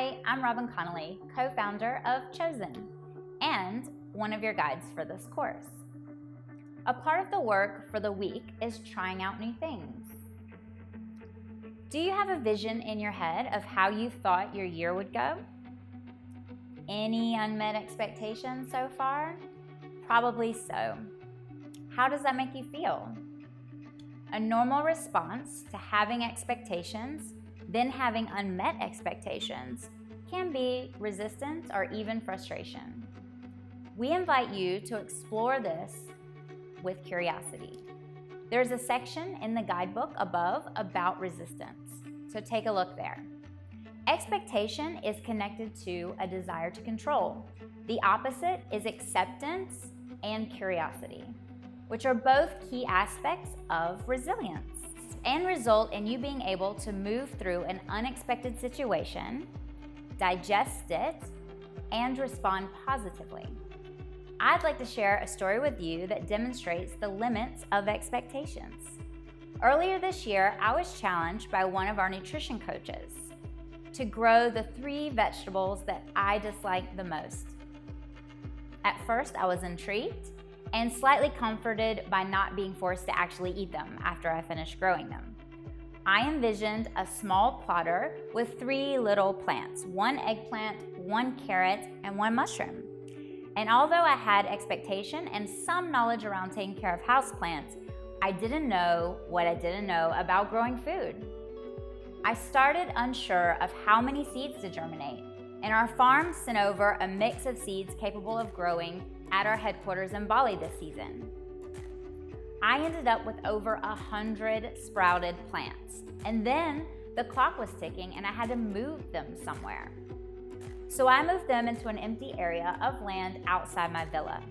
Hi, I'm Robin Connolly, co-founder of Chosen, and one of your guides for this course. A part of the work for the week is trying out new things. Do you have a vision in your head of how you thought your year would go? Any unmet expectations so far? Probably so. How does that make you feel? A normal response to having expectations, then having unmet expectations, can be resistance or even frustration. We invite you to explore this with curiosity. There's a section in the guidebook above about resistance, so take a look there. Expectation is connected to a desire to control. The opposite is acceptance and curiosity, which are both key aspects of resilience and result in you being able to move through an unexpected situation, digest it, and respond positively. I'd like to share a story with you that demonstrates the limits of expectations. Earlier this year, I was challenged by one of our nutrition coaches to grow the 3 vegetables that I dislike the most. At first, I was intrigued and slightly comforted by not being forced to actually eat them after I finished growing them. I envisioned a small plotter with 3 little plants, 1 eggplant, 1 carrot, and 1 mushroom. And although I had expectation and some knowledge around taking care of houseplants, I didn't know what I didn't know about growing food. I started unsure of how many seeds to germinate, and our farm sent over a mix of seeds capable of growing at our headquarters in Bali this season. I ended up with over 100 sprouted plants, and then the clock was ticking and I had to move them somewhere. So I moved them into an empty area of land outside my villa.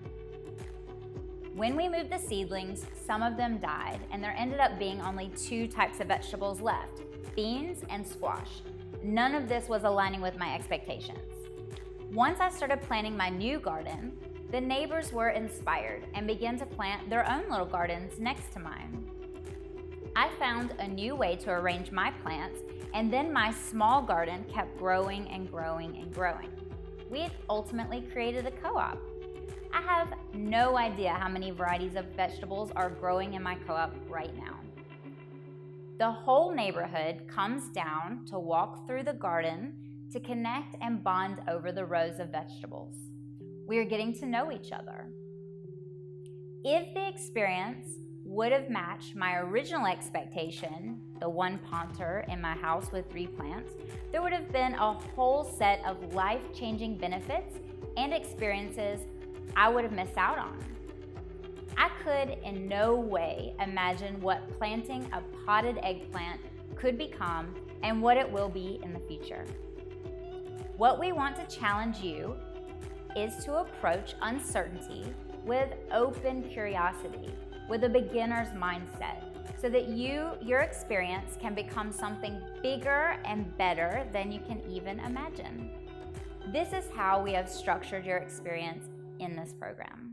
When we moved the seedlings, some of them died, and there ended up being only 2 types of vegetables left, beans and squash. None of this was aligning with my expectations. Once I started planting my new garden, the neighbors were inspired and began to plant their own little gardens next to mine. I found a new way to arrange my plants, and then my small garden kept growing and growing and growing. We ultimately created a co-op. I have no idea how many varieties of vegetables are growing in my co-op right now. The whole neighborhood comes down to walk through the garden to connect and bond over the rows of vegetables. We are getting to know each other. If the experience would have matched my original expectation, the 1 planter in my house with 3 plants, there would have been a whole set of life-changing benefits and experiences I would have missed out on. I could in no way imagine what planting a potted eggplant could become and what it will be in the future. What we want to challenge you is to approach uncertainty with open curiosity, with a beginner's mindset, so that your experience can become something bigger and better than you can even imagine. This is how we have structured your experience in this program.